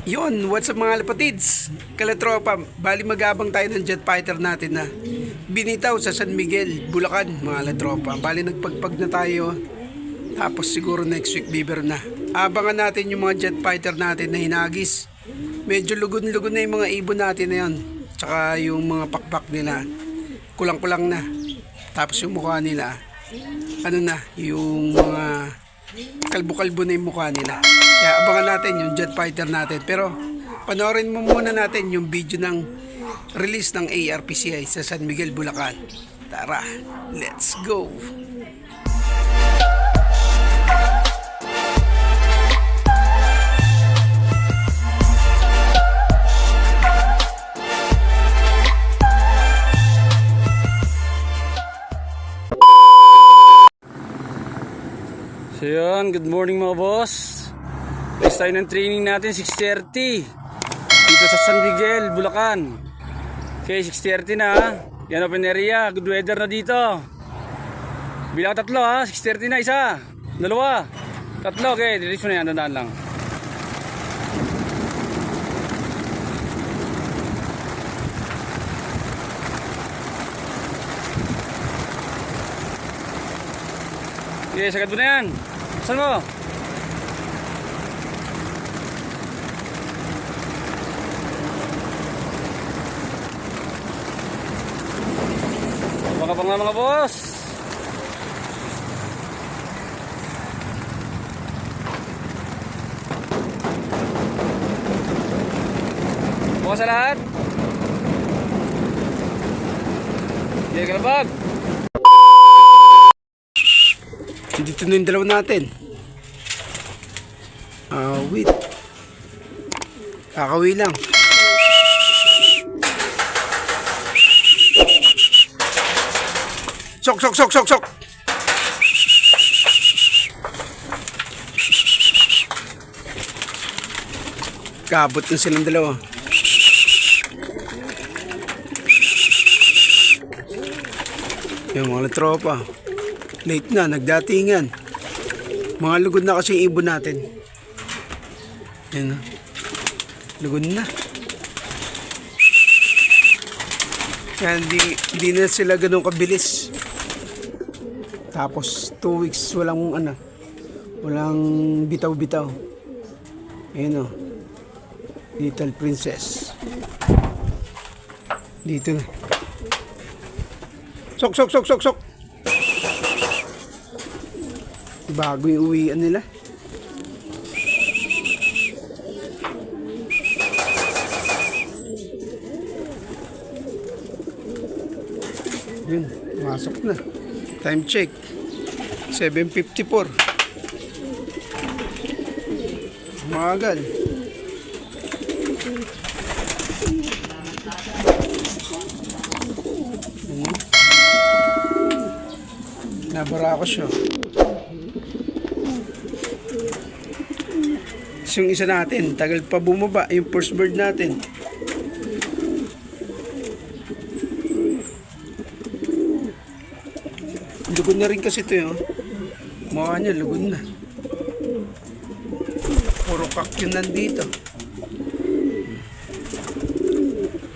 Yun, what's up mga lapatids? Kalatropa, bali magabang tayo ng jet fighter natin na binitaw sa San Miguel, Bulacan mga latropa. Bali nagpagpag na tayo, tapos siguro next week biber na. Abangan natin yung mga jet fighter natin na hinagis. Medyo lugon-lugon na yung mga ibon natin na yun. Tsaka yung mga pakpak nila, kulang-kulang na. Tapos yung mukha nila, ano na, yung mga kalbo-kalbo na yung mukha nila. Kaya abangan natin yung jet fighter natin. Pero panoorin mo muna natin yung video ng release ng ARPCI sa San Miguel, Bulacan. Tara, let's go! So yun, good morning mga boss. Place tayo ng training natin 6:30 dito sa San Miguel, Bulacan. Okay, 6:30 na. Yan open area, good weather na dito. Bilang tatlo ha, 6:30 na, isa, dalawa, tatlo. Okay, release mo na yan, dandaan lang. Okay, sagad mo na yan. Saan mo? Baka pa nga mga boss. Bukas sa lahat. Hindi kalabag. Dito na yung dalawa natin. Wait. Kakawi lang. Sok, sok, sok, sok, sok. Kabot na silang dalawa. Yung mga tropa. Late na, nagdatingan. Mga lugod na kasi yung ibon natin. Yan na. Lugod na. Kaya hindi na sila ganun kabilis. Tapos 2 weeks walang bitaw-bitaw. Ayun o. Little Princess. Dito na. Sok, sok, sok, sok, sok. Bago yung uwian nila. Yun, masok na. Time check 7:54. Magal. Nabara ko siya. Yung isa natin, tagal pa bumaba yung first bird natin. Lugod na rin kasi ito yun. Mukha niya lugod na. Puro kak yun nandito.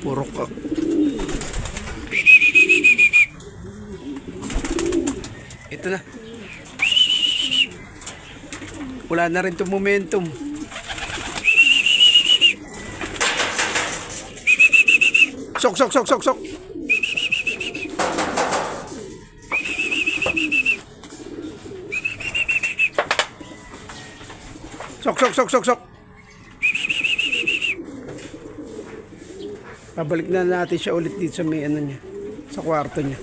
Puro kak. Ito na. Wala na rin itong momentum. Sok, sok, sok, sok, sok. Sok, sok, sok, sok, sok. Pabalik na natin siya ulit dito sa may ano niya, sa kwarto niya.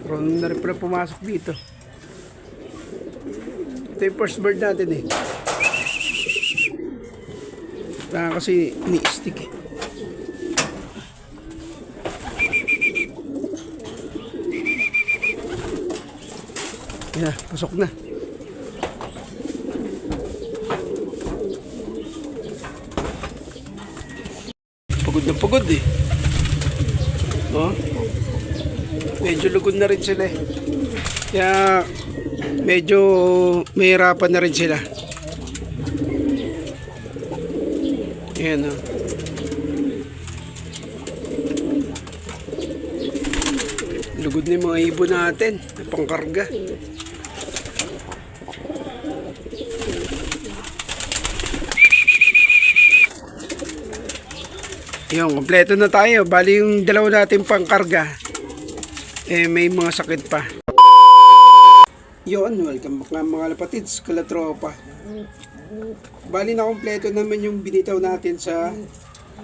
Pero na rin pala pumasok dito. Ito yung first bird natin eh. Baka kasi ni-stick eh. Yan, pasok na. Pagod na pagod eh. Oh. Medyo lugod na rin sila eh. Kaya medyo mahirapan na rin sila. Ayan o. Lugod na yung mga ibon natin na pangkarga. Yung kompleto na tayo. Bali yung dalawa natin pangkarga. May mga sakit pa. Yun, welcome back mga lapatids, kalatropa. Bali na kompleto naman yung binitaw natin sa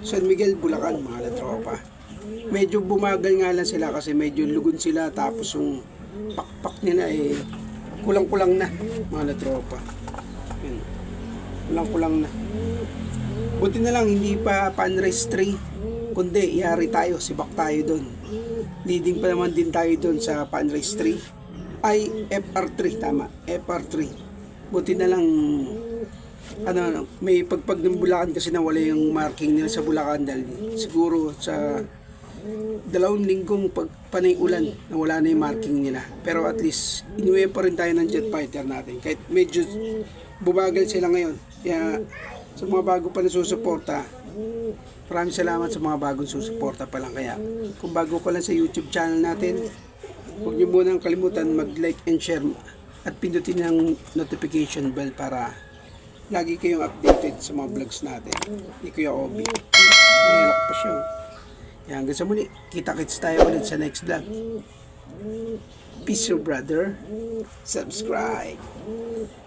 San Miguel, Bulacan, mga latropa. Medyo bumagal nga lang sila kasi medyo lugon sila, tapos yung pakpak nila kulang-kulang na, mga latropa. Yun. Kulang-kulang na. Buti na lang hindi pa pan-race 3, kundi yari tayo, sibak tayo doon. Leading pa naman din tayo doon sa pan-race 3. Ay, FR3, tama, FR3. Buti na lang may pagpag ng Bulacan kasi nawala yung marking nila sa Bulacan dahil siguro sa 2 linggong panay ulan nawala na yung marking nila. Pero at least inuwi pa rin tayo ng jet fighter natin kahit medyo bumagal sila ngayon. Kaya sa mga bago pa na susuporta, maraming salamat sa mga bagong susuporta pa lang. Kaya kung bago ka lang sa YouTube channel natin, huwag niyo munang kalimutan mag-like and share at pindutin ang notification bell para lagi kayong updated sa mga vlogs natin ni Kuya Obi. Mayroon pa siya. Yan, hanggang sa muli. Kita-kits tayo ulit sa next vlog. Peace your brother. Subscribe.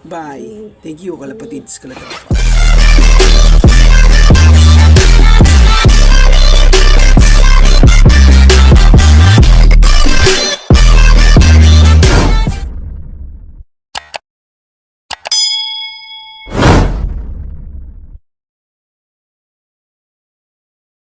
Bye. Thank you, kalapatids, kalapatids.